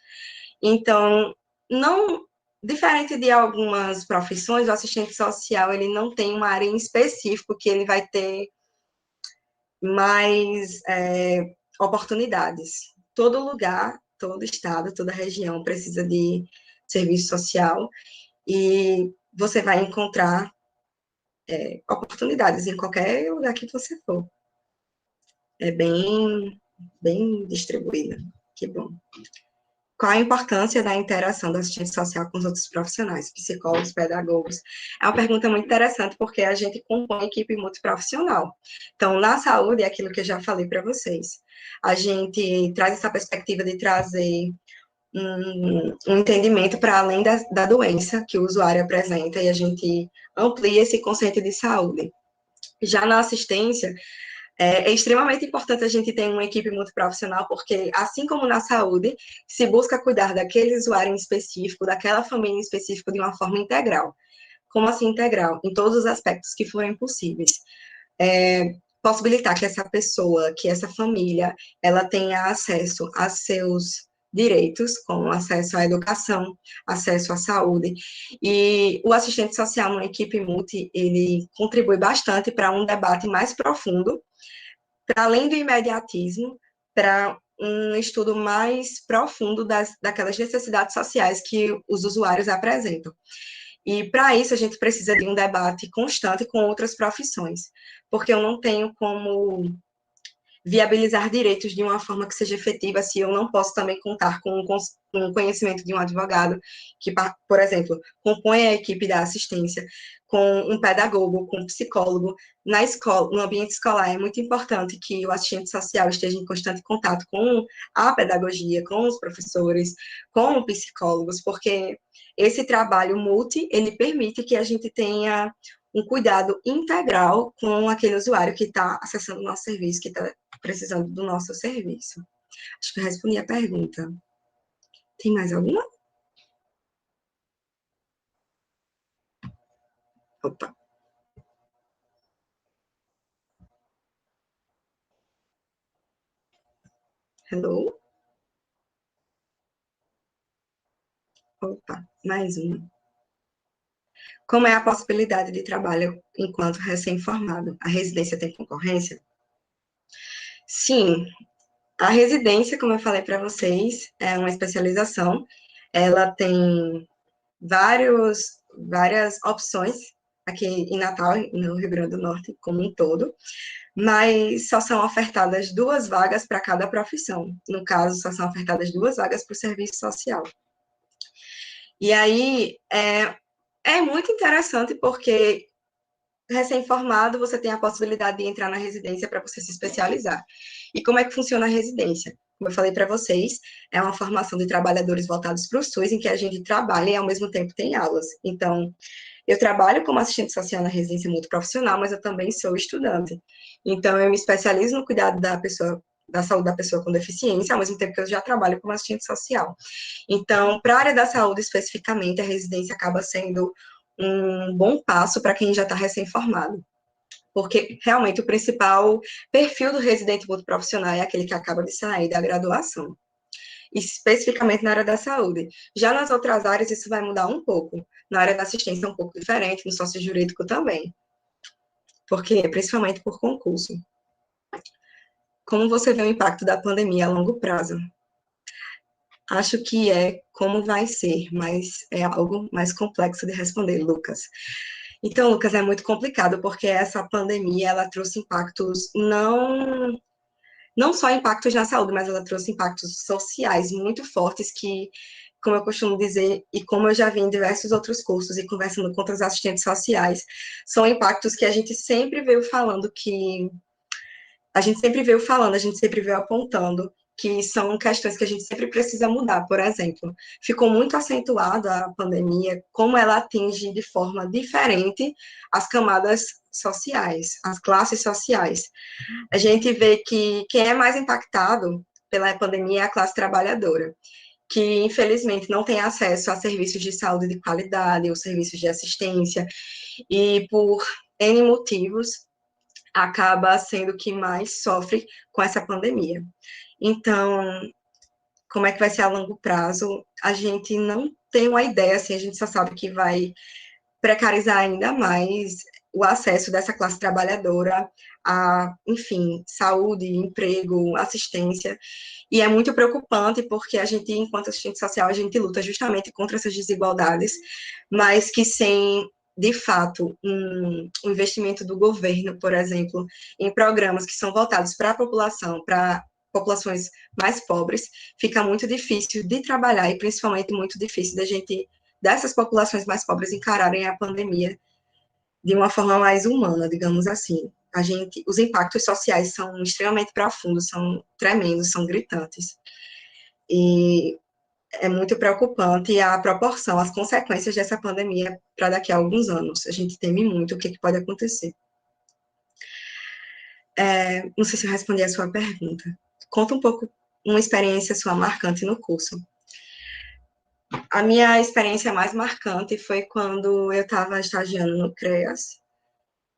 Então, não diferente de algumas profissões, o assistente social ele não tem uma área em específico que ele vai ter mais oportunidades. Todo lugar, todo estado, toda região precisa de serviço social e você vai encontrar oportunidades em qualquer lugar que você for. É bem distribuída. Que bom. Qual a importância da interação do assistente social com os outros profissionais, psicólogos, pedagogos? É uma pergunta muito interessante, porque a gente compõe equipe multiprofissional. Então, na saúde, é aquilo que eu já falei para vocês. A gente traz essa perspectiva de trazer um entendimento para além da doença que o usuário apresenta, e a gente amplia esse conceito de saúde. Já na assistência, é extremamente importante a gente ter uma equipe multiprofissional, porque, assim como na saúde, se busca cuidar daquele usuário em específico, daquela família em específico, de uma forma integral. Como assim integral? Em todos os aspectos que forem possíveis. Possibilitar que essa pessoa, que essa família, ela tenha acesso a seus direitos, como acesso à educação, acesso à saúde. E o assistente social numa equipe multi, ele contribui bastante para um debate mais profundo, para além do imediatismo, para um estudo mais profundo daquelas necessidades sociais que os usuários apresentam. E para isso a gente precisa de um debate constante com outras profissões, porque eu não tenho como viabilizar direitos de uma forma que seja efetiva se eu não posso também contar com o conhecimento de um advogado que, por exemplo, compõe a equipe da assistência, com um pedagogo, com um psicólogo. Na escola, no ambiente escolar, é muito importante que o assistente social esteja em constante contato com a pedagogia, com os professores, com psicólogos, porque esse trabalho multi, ele permite que a gente tenha um cuidado integral com aquele usuário que está acessando o nosso serviço, que está precisando do nosso serviço. Acho que eu respondi a pergunta. Tem mais alguma? Opa. Hello? Opa, mais uma. Como é a possibilidade de trabalho enquanto recém-formado? A residência tem concorrência? Sim, a residência, como eu falei para vocês, é uma especialização. Ela tem várias opções aqui em Natal, no Rio Grande do Norte, como um todo, mas só são ofertadas 2 vagas para cada profissão. No caso, só são ofertadas 2 vagas para o serviço social. E aí, é muito interessante porque recém-formado, você tem a possibilidade de entrar na residência para você se especializar. E como é que funciona a residência? Como eu falei para vocês, é uma formação de trabalhadores voltados para o SUS, em que a gente trabalha e, ao mesmo tempo, tem aulas. Então, eu trabalho como assistente social na residência multiprofissional, mas eu também sou estudante. Então, eu me especializo no cuidado da pessoa, da saúde da pessoa com deficiência, ao mesmo tempo que eu já trabalho como assistente social. Então, para a área da saúde especificamente, a residência acaba sendo um bom passo para quem já está recém-formado, porque realmente o principal perfil do residente multiprofissional é aquele que acaba de sair da graduação, especificamente na área da saúde. Já nas outras áreas, isso vai mudar um pouco. Na área da assistência é um pouco diferente, no sócio jurídico também, porque principalmente por concurso. Como você vê o impacto da pandemia a longo prazo? Acho que é como vai ser, mas é algo mais complexo de responder, Lucas. Então, Lucas, é muito complicado, porque essa pandemia, ela trouxe impactos, não só impactos na saúde, mas ela trouxe impactos sociais muito fortes que, como eu costumo dizer, e como eu já vi em diversos outros cursos e conversando com outros assistentes sociais, são impactos que a gente sempre veio falando a gente sempre veio apontando que são questões que a gente sempre precisa mudar. Por exemplo, ficou muito acentuada a pandemia, como ela atinge de forma diferente as camadas sociais, as classes sociais. A gente vê que quem é mais impactado pela pandemia é a classe trabalhadora, que infelizmente não tem acesso a serviços de saúde de qualidade ou serviços de assistência, e por N motivos acaba sendo que mais sofre com essa pandemia. Então, como é que vai ser a longo prazo? A gente não tem uma ideia, assim, a gente só sabe que vai precarizar ainda mais o acesso dessa classe trabalhadora a, enfim, saúde, emprego, assistência, e é muito preocupante porque a gente, enquanto assistente social, a gente luta justamente contra essas desigualdades, mas que sem de fato, um investimento do governo, por exemplo, em programas que são voltados para a população, para populações mais pobres, fica muito difícil de trabalhar e principalmente muito difícil da gente, dessas populações mais pobres, encararem a pandemia de uma forma mais humana, digamos assim. Os impactos sociais são extremamente profundos, são tremendos, são gritantes. E é muito preocupante a proporção, as consequências dessa pandemia para daqui a alguns anos. A gente teme muito o que pode acontecer. Não sei se eu respondi a sua pergunta. Conta um pouco uma experiência sua marcante no curso. A minha experiência mais marcante foi quando eu estava estagiando no CREAS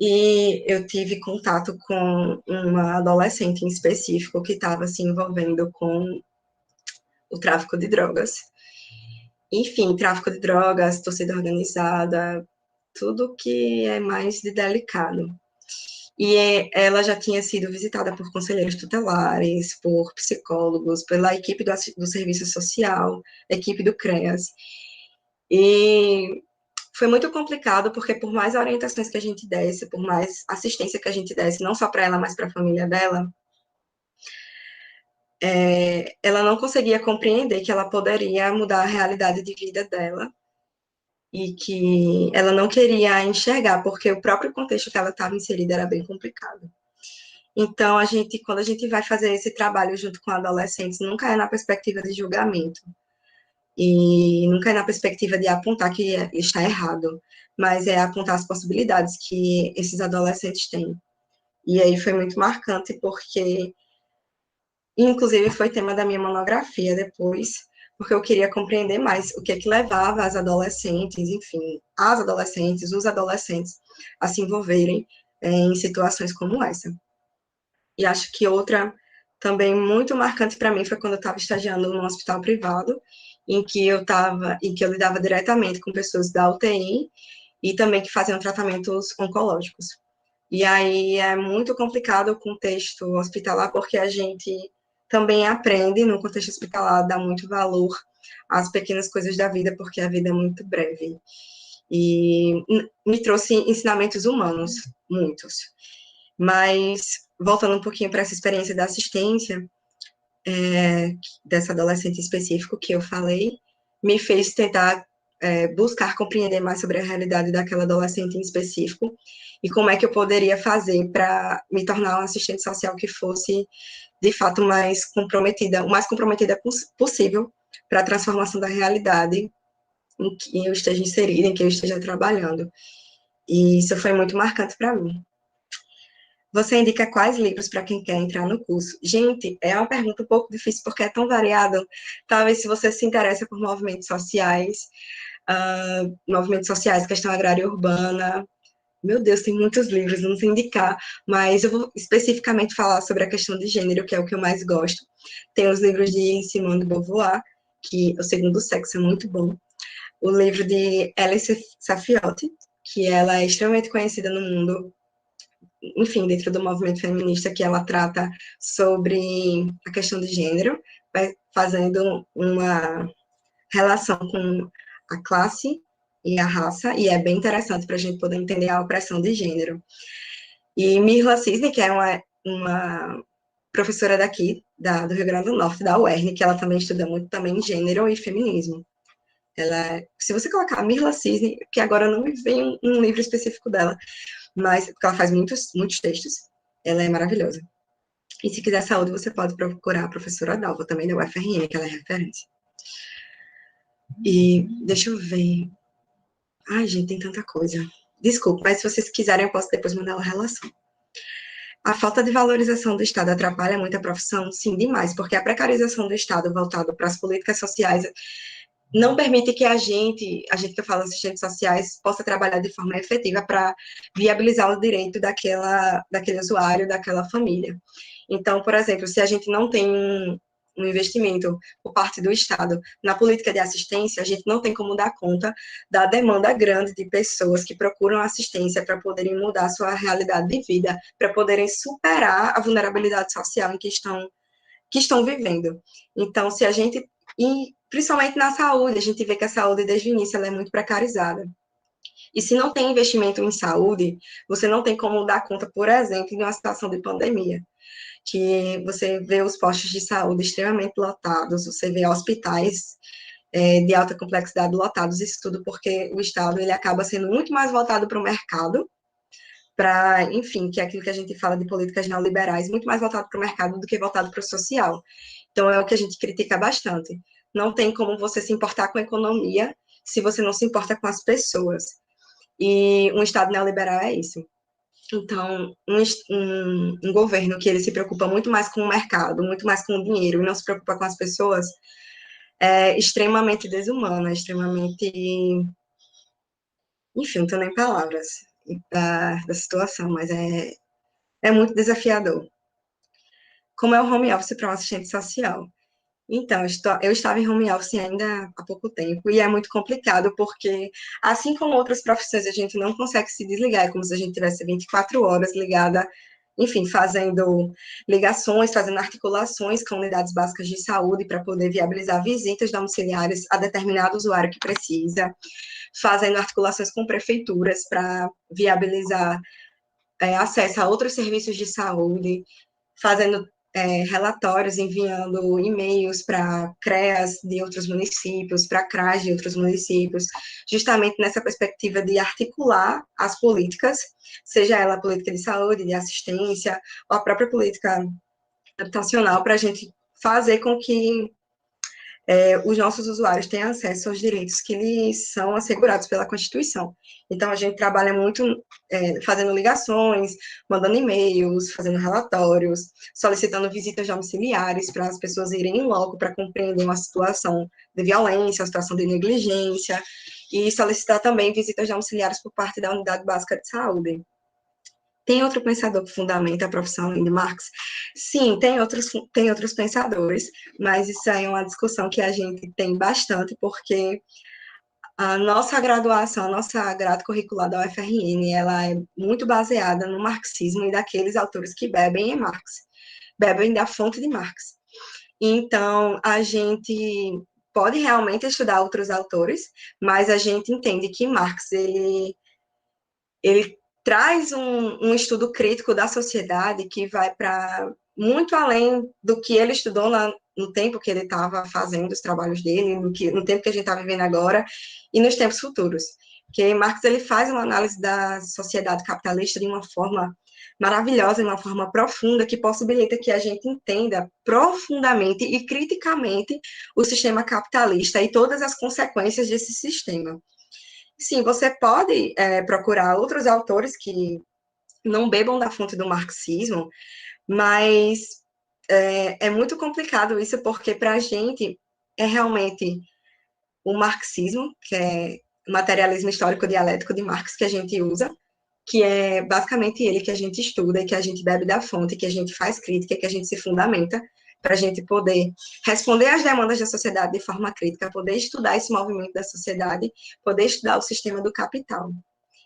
e eu tive contato com uma adolescente em específico que estava se envolvendo com o tráfico de drogas. Enfim, tráfico de drogas, torcida organizada, tudo que é mais de delicado. E ela já tinha sido visitada por conselheiros tutelares, por psicólogos, pela equipe do serviço social, equipe do CREAS. E foi muito complicado, porque por mais orientações que a gente desse, por mais assistência que a gente desse, não só para ela, mas para a família dela, ela não conseguia compreender que ela poderia mudar a realidade de vida dela e que ela não queria enxergar, porque o próprio contexto que ela estava inserida era bem complicado. Então, quando a gente vai fazer esse trabalho junto com adolescentes, nunca é na perspectiva de julgamento, e nunca é na perspectiva de apontar que está errado, mas é apontar as possibilidades que esses adolescentes têm. E aí foi muito marcante, porque, inclusive, foi tema da minha monografia depois, porque eu queria compreender mais o que é que levava as adolescentes, enfim, as adolescentes, os adolescentes, a se envolverem em situações como essa. E acho que outra também muito marcante para mim foi quando eu estava estagiando num hospital privado, em que eu lidava diretamente com pessoas da UTI e também que faziam tratamentos oncológicos. E aí é muito complicado o contexto hospitalar, porque a gente também aprende no contexto hospitalar a dar muito valor às pequenas coisas da vida, porque a vida é muito breve. E me trouxe ensinamentos humanos, muitos. Mas, voltando um pouquinho para essa experiência da assistência, dessa adolescente específico que eu falei, me fez tentar buscar compreender mais sobre a realidade daquela adolescente em específico e como é que eu poderia fazer para me tornar uma assistente social que fosse, de fato, o mais comprometida possível para a transformação da realidade em que eu esteja inserida, em que eu esteja trabalhando. E isso foi muito marcante para mim. Você indica quais livros para quem quer entrar no curso? Gente, é uma pergunta um pouco difícil porque é tão variado. Talvez se você se interessa por movimentos sociais, questão agrária e urbana. Meu Deus, tem muitos livros, não sei indicar, mas eu vou especificamente falar sobre a questão de gênero, que é o que eu mais gosto. Tem os livros de Simone de Beauvoir, que O Segundo Sexo é muito bom. O livro de Alice Saffioti, que ela é extremamente conhecida no mundo, enfim, dentro do movimento feminista, que ela trata sobre a questão de gênero, fazendo uma relação com a classe e a raça, e é bem interessante para a gente poder entender a opressão de gênero. E Mirla Cisne, que é uma professora daqui, do Rio Grande do Norte, da UERN, que ela também estuda muito também gênero e feminismo. Se você colocar Mirla Cisne, que agora não me vem um livro específico dela, mas porque ela faz muitos textos, ela é maravilhosa. E se quiser saúde, você pode procurar a professora Dalva, também da UFRN, que ela é referência. E deixa eu ver. Ai, gente, tem tanta coisa. Desculpa, mas se vocês quiserem, eu posso depois mandar uma relação. A falta de valorização do Estado atrapalha muito a profissão? Sim, demais, porque a precarização do Estado voltado para as políticas sociais não permite que a gente que eu falo assistentes sociais, possa trabalhar de forma efetiva para viabilizar o direito daquele usuário, daquela família. Então, por exemplo, se a gente não tem um investimento por parte do Estado na política de assistência, a gente não tem como dar conta da demanda grande de pessoas que procuram assistência para poderem mudar a sua realidade de vida, para poderem superar a vulnerabilidade social em que estão vivendo. Então, se a gente, e principalmente na saúde, a gente vê que a saúde, desde o início, ela é muito precarizada. E se não tem investimento em saúde, você não tem como dar conta, por exemplo, de uma situação de pandemia, que você vê os postos de saúde extremamente lotados, você vê hospitais de alta complexidade lotados, isso tudo porque o Estado ele acaba sendo muito mais voltado para o mercado, enfim, que é aquilo que a gente fala de políticas neoliberais, muito mais voltado para o mercado do que voltado para o social. Então, é o que a gente critica bastante. Não tem como você se importar com a economia se você não se importa com as pessoas. E um Estado neoliberal é isso. Então, um governo que ele se preocupa muito mais com o mercado, muito mais com o dinheiro, e não se preocupa com as pessoas, é extremamente desumano, é extremamente... Enfim, não tenho nem palavras da situação, mas é muito desafiador. Como é o home office para um assistente social? Então, eu estava em home office ainda há pouco tempo, e é muito complicado, porque, assim como outras profissões, a gente não consegue se desligar, é como se a gente tivesse 24 horas ligada, enfim, fazendo ligações, fazendo articulações com unidades básicas de saúde para poder viabilizar visitas domiciliares a determinado usuário que precisa, fazendo articulações com prefeituras para viabilizar acesso a outros serviços de saúde, fazendo relatórios, enviando e-mails para CREAS de outros municípios, para CRAS de outros municípios, justamente nessa perspectiva de articular as políticas, seja ela a política de saúde, de assistência, ou a própria política habitacional, para a gente fazer com que os nossos usuários têm acesso aos direitos que lhes são assegurados pela Constituição. Então, a gente trabalha muito fazendo ligações, mandando e-mails, fazendo relatórios, solicitando visitas domiciliares para as pessoas irem em loco para compreender uma situação de violência, uma situação de negligência, e solicitar também visitas domiciliares por parte da Unidade Básica de Saúde. Tem outro pensador que fundamenta a profissão além de Marx? Sim, tem outros pensadores, mas isso aí é uma discussão que a gente tem bastante, porque a nossa graduação, a nossa grade curricular da UFRN, ela é muito baseada no marxismo e daqueles autores que bebem em Marx, bebem da fonte de Marx. Então, a gente pode realmente estudar outros autores, mas a gente entende que Marx, ele traz um estudo crítico da sociedade que vai para muito além do que ele estudou no tempo que ele estava fazendo os trabalhos dele, no tempo que a gente está vivendo agora e nos tempos futuros. Porque Marx ele faz uma análise da sociedade capitalista de uma forma maravilhosa, de uma forma profunda, que possibilita que a gente entenda profundamente e criticamente o sistema capitalista e todas as consequências desse sistema. Sim, você pode procurar outros autores que não bebam da fonte do marxismo, mas é muito complicado isso, porque para a gente é realmente o marxismo, que é o materialismo histórico dialético de Marx, que a gente usa, que é basicamente ele que a gente estuda e que a gente bebe da fonte, que a gente faz crítica, que a gente se fundamenta para a gente poder responder às demandas da sociedade de forma crítica, poder estudar esse movimento da sociedade, poder estudar o sistema do capital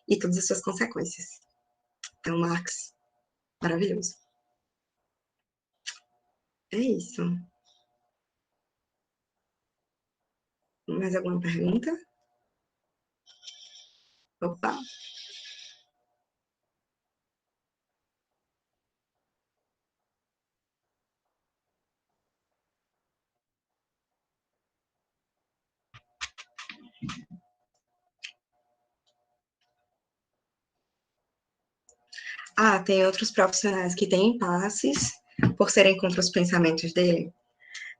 e todas as suas consequências. Então, Marx, maravilhoso. É isso. Mais alguma pergunta? Opa! Ah, tem outros profissionais que têm impasses por serem contra os pensamentos dele?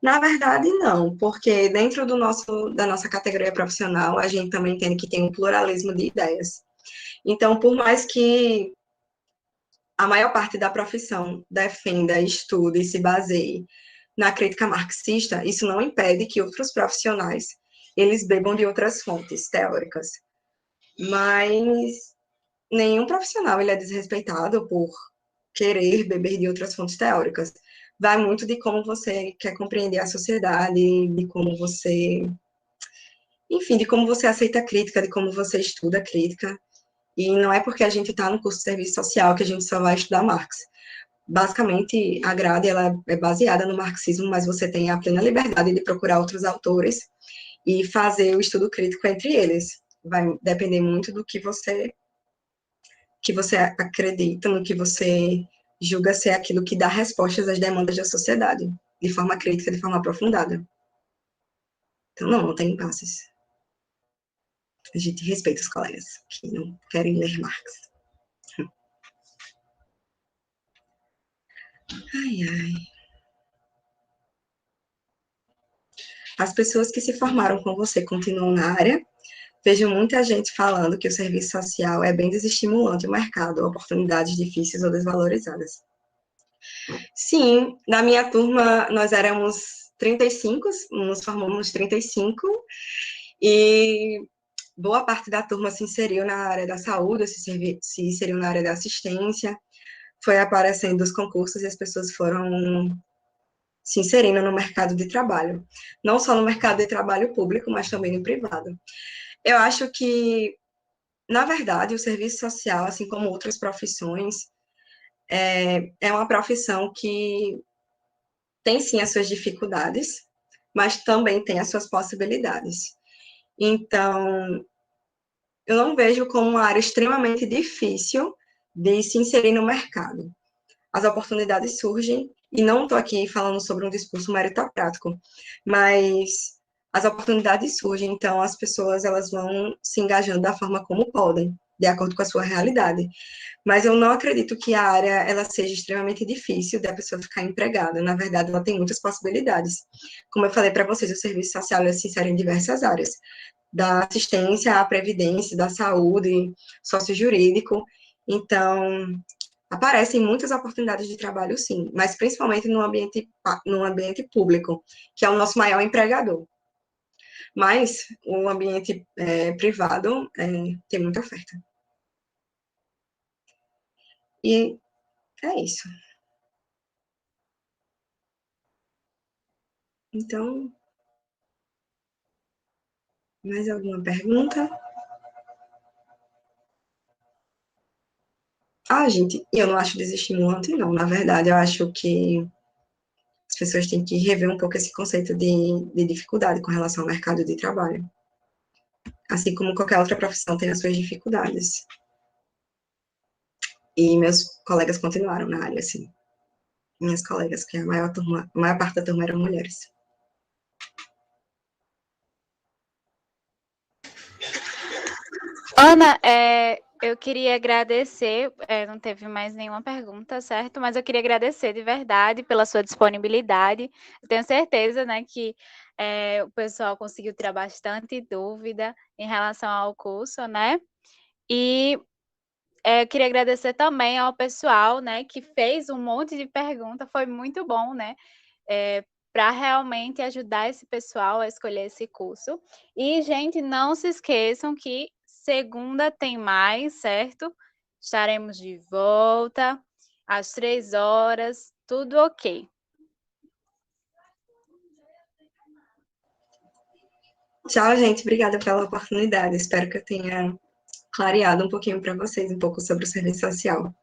Na verdade, não, porque dentro da nossa categoria profissional, a gente também entende que tem um pluralismo de ideias. Então, por mais que a maior parte da profissão defenda, estude e se baseie na crítica marxista, isso não impede que outros profissionais eles bebam de outras fontes teóricas. Mas nenhum profissional ele é desrespeitado por querer beber de outras fontes teóricas. Vai muito de como você quer compreender a sociedade, de como você, enfim, de como você aceita a crítica, de como você estuda a crítica. E não é porque a gente está no curso de serviço social que a gente só vai estudar Marx. Basicamente, a grade ela é baseada no marxismo, mas você tem a plena liberdade de procurar outros autores e fazer o estudo crítico entre eles. Vai depender muito do que você acredita, no que você julga ser aquilo que dá respostas às demandas da sociedade, de forma crítica, de forma aprofundada. Então, não tem impasses. A gente respeita os colegas que não querem ler Marx. Ai, ai. As pessoas que se formaram com você continuam na área? Vejo muita gente falando que o serviço social é bem desestimulante o mercado, oportunidades difíceis ou desvalorizadas. Sim, na minha turma nós éramos 35, nos formamos 35, e boa parte da turma se inseriu na área da saúde, se inseriu na área da assistência, foi aparecendo os concursos e as pessoas foram se inserindo no mercado de trabalho. Não só no mercado de trabalho público, mas também no privado. Eu acho que, na verdade, o serviço social, assim como outras profissões, é uma profissão que tem sim as suas dificuldades, mas também tem as suas possibilidades. Então, eu não vejo como uma área extremamente difícil de se inserir no mercado. As oportunidades surgem, e não estou aqui falando sobre um discurso meritocrático, mas as oportunidades surgem, então as pessoas elas vão se engajando da forma como podem, de acordo com a sua realidade. Mas eu não acredito que a área ela seja extremamente difícil da pessoa ficar empregada. Na verdade, ela tem muitas possibilidades. Como eu falei para vocês, o serviço social ele se insere em diversas áreas, da assistência à previdência, da saúde, sócio-jurídico. Então, aparecem muitas oportunidades de trabalho, sim, mas principalmente no ambiente público, que é o nosso maior empregador. Mas o ambiente privado tem muita oferta. E é isso. Então, mais alguma pergunta? Ah, gente, eu não acho desestimulante, não. Na verdade, eu acho que as pessoas têm que rever um pouco esse conceito de dificuldade com relação ao mercado de trabalho. Assim como qualquer outra profissão tem as suas dificuldades. E meus colegas continuaram na área, assim. Minhas colegas, que a maior parte da turma eram mulheres. Ana, eu queria agradecer, não teve mais nenhuma pergunta, certo? Mas eu queria agradecer de verdade pela sua disponibilidade. Eu tenho certeza, né, que o pessoal conseguiu tirar bastante dúvida em relação ao curso, né? E eu queria agradecer também ao pessoal, né, que fez um monte de pergunta, foi muito bom, né? Para realmente ajudar esse pessoal a escolher esse curso. E, gente, não se esqueçam que segunda tem mais, certo? Estaremos de volta às 3 horas, tudo ok. Tchau, gente. Obrigada pela oportunidade. Espero que eu tenha clareado um pouquinho para vocês, um pouco sobre o serviço social.